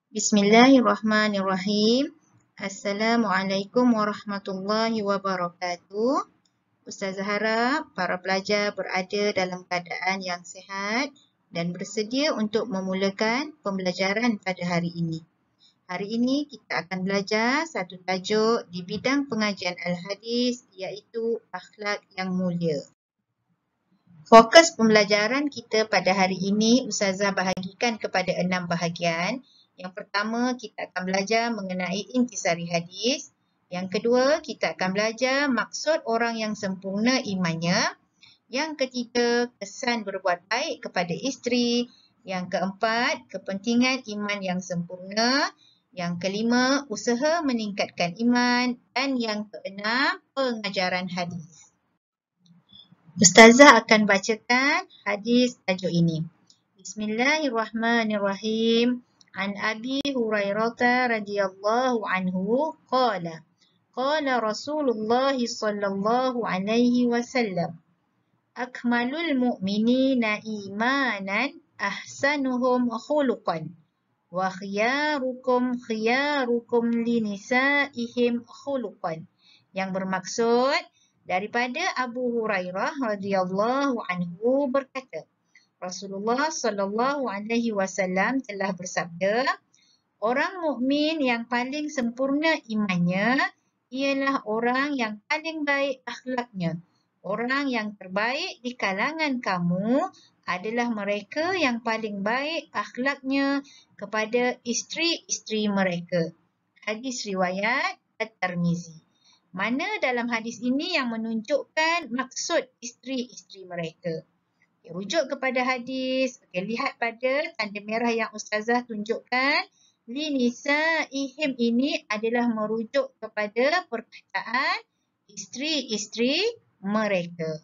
Bismillahirrahmanirrahim. Assalamualaikum warahmatullahi wabarakatuh. Ustazah harap para pelajar berada dalam keadaan yang sihat dan bersedia untuk memulakan pembelajaran pada hari ini. Hari ini kita akan belajar satu tajuk di bidang pengajian Al-Hadis iaitu akhlak yang mulia. Fokus pembelajaran kita pada hari ini Ustazah bahagikan kepada 6 bahagian. Yang pertama, kita akan belajar mengenai intisari hadis. Yang kedua, kita akan belajar maksud orang yang sempurna imannya. Yang ketiga, kesan berbuat baik kepada isteri. Yang keempat, kepentingan iman yang sempurna. Yang kelima, usaha meningkatkan iman. Dan yang keenam, pengajaran hadis. Ustazah akan bacakan hadis tajuk ini. Bismillahirrahmanirrahim. An Abi Hurairah radhiyallahu anhu qala qala Rasulullah sallallahu alaihi wasallam akmalul mu'minina imanan ahsanuhum khuluqan wa khiyarukum linisaihim khuluqan, yang bermaksud daripada Abu Hurairah radhiyallahu anhu berkata, Rasulullah sallallahu alaihi wasallam telah bersabda, orang mukmin yang paling sempurna imannya ialah orang yang paling baik akhlaknya. Orang yang terbaik di kalangan kamu adalah mereka yang paling baik akhlaknya kepada isteri-isteri mereka. Hadis riwayat At-Tirmizi. Mana dalam hadis ini yang menunjukkan maksud isteri-isteri mereka? Okay, rujuk kepada hadis. Okay, lihat pada tanda merah yang Ustazah tunjukkan. Linisaihim ini adalah merujuk kepada perkataan isteri-isteri mereka.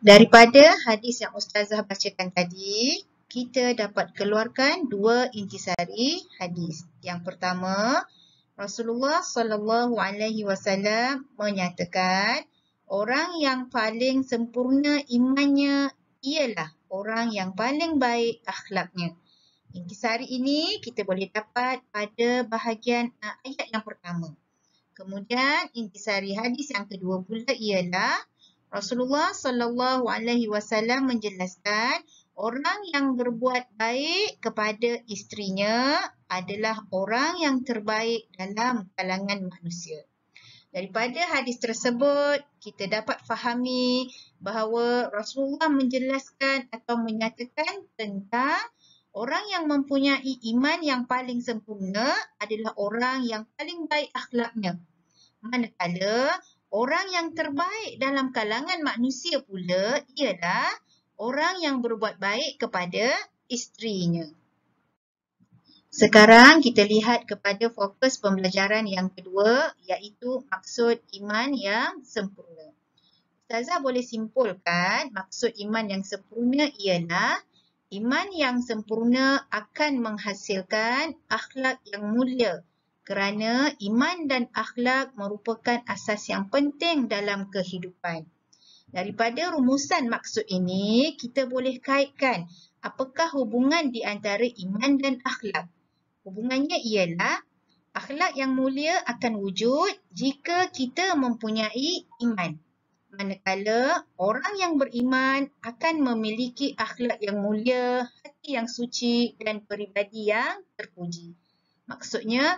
Daripada hadis yang Ustazah bacakan tadi, kita dapat keluarkan dua intisari hadis. Yang pertama, Rasulullah sallallahu alaihi wasallam menyatakan orang yang paling sempurna imannya ialah orang yang paling baik akhlaknya. Intisari ini kita boleh dapat pada bahagian ayat yang pertama. Kemudian intisari hadis yang kedua pula ialah Rasulullah sallallahu alaihi wasallam menjelaskan orang yang berbuat baik kepada isterinya adalah orang yang terbaik dalam kalangan manusia. Daripada hadis tersebut, kita dapat fahami bahawa Rasulullah menjelaskan atau menyatakan tentang orang yang mempunyai iman yang paling sempurna adalah orang yang paling baik akhlaknya. Manakala orang yang terbaik dalam kalangan manusia pula ialah orang yang berbuat baik kepada isterinya. Sekarang kita lihat kepada fokus pembelajaran yang kedua iaitu maksud iman yang sempurna. Ustazah boleh simpulkan maksud iman yang sempurna ialah iman yang sempurna akan menghasilkan akhlak yang mulia kerana iman dan akhlak merupakan asas yang penting dalam kehidupan. Daripada rumusan maksud ini, kita boleh kaitkan apakah hubungan di antara iman dan akhlak. Hubungannya ialah akhlak yang mulia akan wujud jika kita mempunyai iman. Manakala orang yang beriman akan memiliki akhlak yang mulia, hati yang suci dan peribadi yang terpuji. Maksudnya,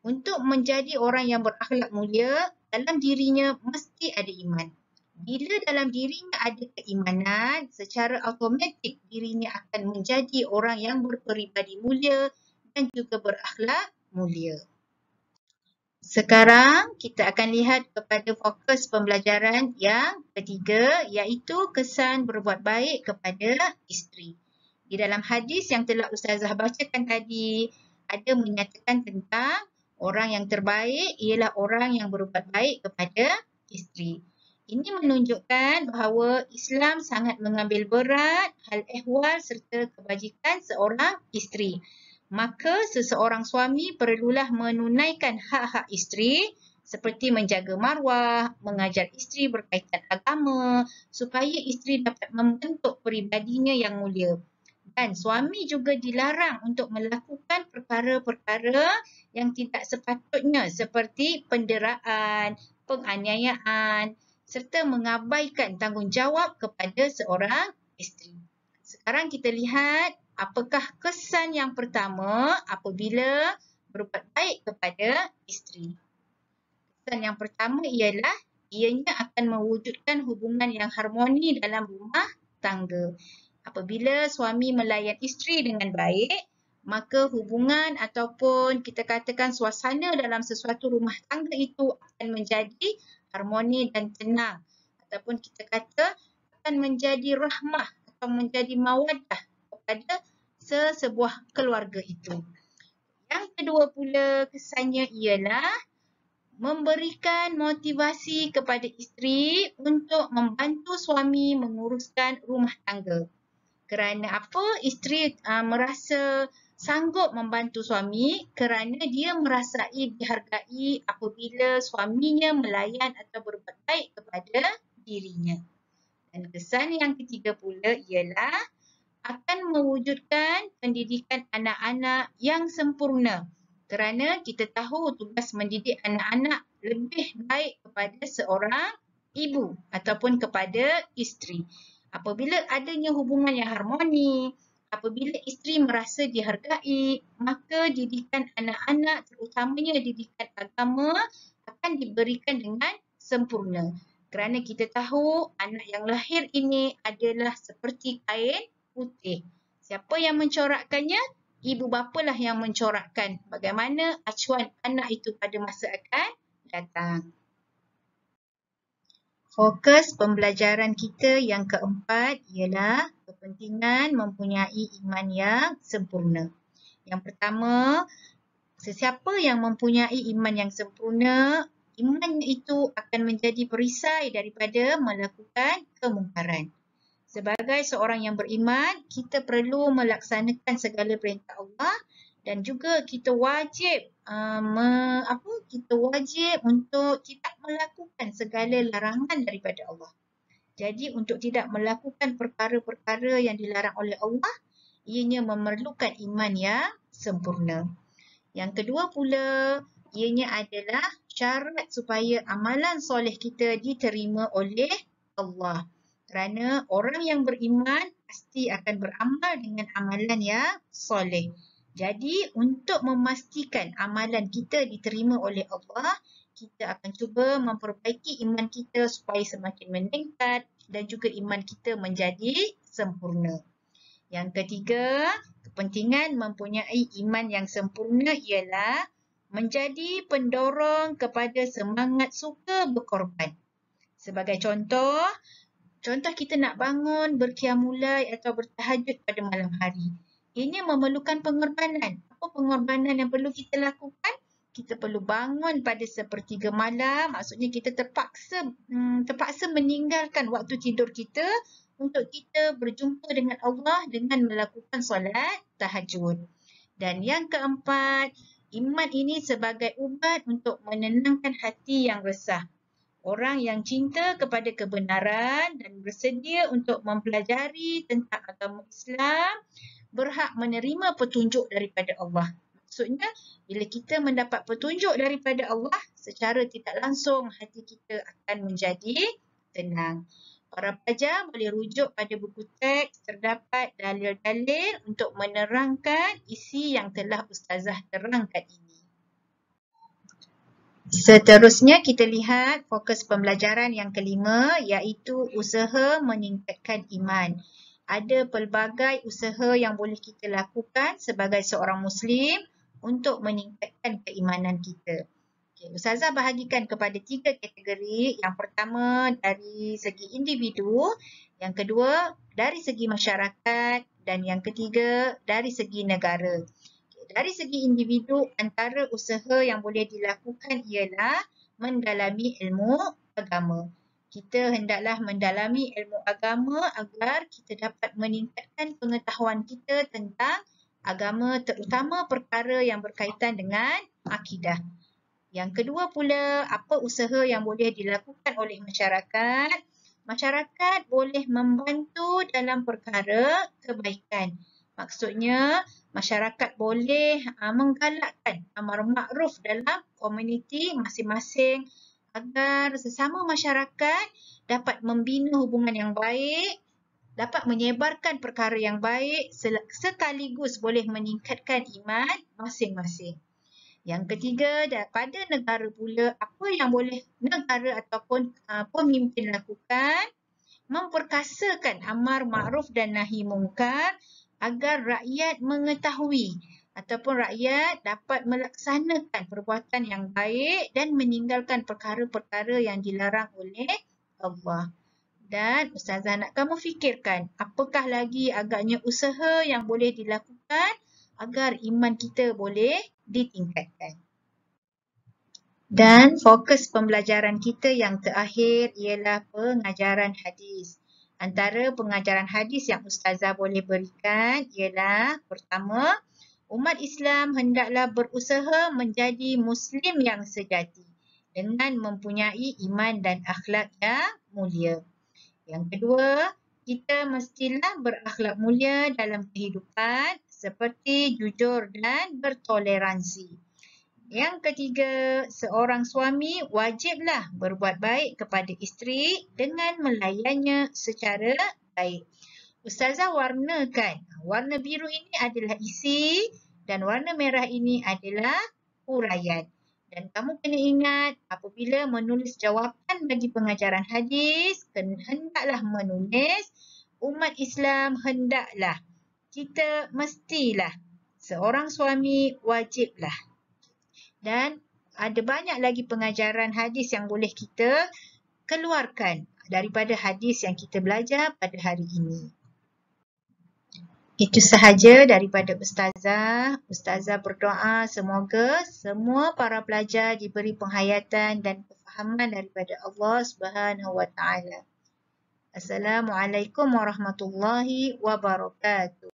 untuk menjadi orang yang berakhlak mulia, dalam dirinya mesti ada iman. Bila dalam dirinya ada keimanan, secara automatik dirinya akan menjadi orang yang berperibadi mulia dan juga berakhlak mulia. Sekarang kita akan lihat kepada fokus pembelajaran yang ketiga iaitu kesan berbuat baik kepada isteri. Di dalam hadis yang telah Ustazah bacakan tadi, ada menyatakan tentang orang yang terbaik ialah orang yang berbuat baik kepada isteri. Ini menunjukkan bahawa Islam sangat mengambil berat hal ehwal serta kebajikan seorang isteri. Maka seseorang suami perlulah menunaikan hak-hak isteri seperti menjaga maruah, mengajar isteri berkaitan agama supaya isteri dapat membentuk peribadinya yang mulia Dan suami juga dilarang untuk melakukan perkara-perkara yang tidak sepatutnya seperti penderaan, penganiayaan serta mengabaikan tanggungjawab kepada seorang isteri. Sekarang kita lihat apakah kesan yang pertama apabila berbuat baik kepada isteri. Kesan yang pertama ialah ianya akan mewujudkan hubungan yang harmoni dalam rumah tangga. Apabila suami melayan isteri dengan baik, maka hubungan ataupun kita katakan suasana dalam sesuatu rumah tangga itu akan menjadi harmoni dan tenang. Ataupun kita kata akan menjadi rahmah atau menjadi mawaddah kepada sesebuah keluarga itu. Yang kedua pula kesannya ialah memberikan motivasi kepada isteri untuk membantu suami menguruskan rumah tangga. Kerana apa? Isteri merasa sanggup membantu suami kerana dia merasai dihargai apabila suaminya melayan atau berbuat baik kepada dirinya. Dan kesan yang ketiga pula ialah akan mewujudkan pendidikan anak-anak yang sempurna. Kerana kita tahu tugas mendidik anak-anak lebih baik kepada seorang ibu ataupun kepada isteri. Apabila adanya hubungan yang harmoni, apabila isteri merasa dihargai, maka didikan anak-anak terutamanya didikan agama akan diberikan dengan sempurna. Kerana kita tahu anak yang lahir ini adalah seperti kain putih. Siapa yang mencorakkannya? Ibu bapalah yang mencorakkan bagaimana acuan anak itu pada masa akan datang. Fokus pembelajaran kita yang keempat ialah kepentingan mempunyai iman yang sempurna. Yang pertama, sesiapa yang mempunyai iman yang sempurna, imannya itu akan menjadi perisai daripada melakukan kemungkaran. Sebagai seorang yang beriman, kita perlu melaksanakan segala perintah Allah dan juga kita wajib untuk tidak melakukan segala larangan daripada Allah. Jadi untuk tidak melakukan perkara-perkara yang dilarang oleh Allah, ianya memerlukan iman yang sempurna. Yang kedua pula, ianya adalah syarat supaya amalan soleh kita diterima oleh Allah. Kerana orang yang beriman pasti akan beramal dengan amalan yang soleh. Jadi untuk memastikan amalan kita diterima oleh Allah, kita akan cuba memperbaiki iman kita supaya semakin meningkat dan juga iman kita menjadi sempurna. Yang ketiga, kepentingan mempunyai iman yang sempurna ialah menjadi pendorong kepada semangat suka berkorban. Sebagai contoh kita nak bangun berqiyamulai atau bertahajud pada malam hari. Ianya memerlukan pengorbanan. Apa pengorbanan yang perlu kita lakukan? Kita perlu bangun pada sepertiga malam. Maksudnya kita terpaksa meninggalkan waktu tidur kita untuk kita berjumpa dengan Allah dengan melakukan solat tahajud. Dan yang keempat, iman ini sebagai ubat untuk menenangkan hati yang resah. Orang yang cinta kepada kebenaran dan bersedia untuk mempelajari tentang agama Islam berhak menerima petunjuk daripada Allah. Maksudnya, bila kita mendapat petunjuk daripada Allah, secara tidak langsung hati kita akan menjadi tenang. Para pelajar boleh rujuk pada buku teks, terdapat dalil-dalil untuk menerangkan isi yang telah Ustazah terangkan ini. Seterusnya kita lihat fokus pembelajaran yang kelima iaitu usaha meningkatkan iman. Ada pelbagai usaha yang boleh kita lakukan sebagai seorang Muslim untuk meningkatkan keimanan kita. Okay, Ustazah bahagikan kepada 3 kategori. Yang pertama dari segi individu, yang kedua dari segi masyarakat dan yang ketiga dari segi negara. Dari segi individu, antara usaha yang boleh dilakukan ialah mendalami ilmu agama. Kita hendaklah mendalami ilmu agama agar kita dapat meningkatkan pengetahuan kita tentang agama, terutama perkara yang berkaitan dengan akidah. Yang kedua pula, apa usaha yang boleh dilakukan oleh masyarakat? Masyarakat boleh membantu dalam perkara kebaikan. Maksudnya, masyarakat boleh menggalakkan amar makruf dalam komuniti masing-masing agar sesama masyarakat dapat membina hubungan yang baik, dapat menyebarkan perkara yang baik sekaligus boleh meningkatkan iman masing-masing. Yang ketiga, pada negara pula, apa yang boleh negara ataupun pemimpin lakukan? Memperkasakan amar makruf dan nahi mungkar agar rakyat mengetahui ataupun rakyat dapat melaksanakan perbuatan yang baik dan meninggalkan perkara-perkara yang dilarang oleh Allah. Dan Ustazah nak kamu fikirkan, apakah lagi agaknya usaha yang boleh dilakukan agar iman kita boleh ditingkatkan. Dan fokus pembelajaran kita yang terakhir ialah pengajaran hadis. Antara pengajaran hadis yang Ustazah boleh berikan ialah pertama, umat Islam hendaklah berusaha menjadi Muslim yang sejati dengan mempunyai iman dan akhlak yang mulia. Yang kedua, kita mestilah berakhlak mulia dalam kehidupan seperti jujur dan bertoleransi. Yang ketiga, seorang suami wajiblah berbuat baik kepada isteri dengan melayannya secara baik. Ustazah warnakan. Warna biru ini adalah isi dan warna merah ini adalah huraian. Dan kamu kena ingat apabila menulis jawapan bagi pengajaran hadis, hendaklah menulis umat Islam hendaklah. Kita mestilah. Seorang suami wajiblah. Dan ada banyak lagi pengajaran hadis yang boleh kita keluarkan daripada hadis yang kita belajar pada hari ini. Itu sahaja daripada Ustazah. Ustazah berdoa semoga semua para pelajar diberi penghayatan dan kefahaman daripada Allah Subhanahu Wa Taala. Assalamualaikum warahmatullahi wabarakatuh.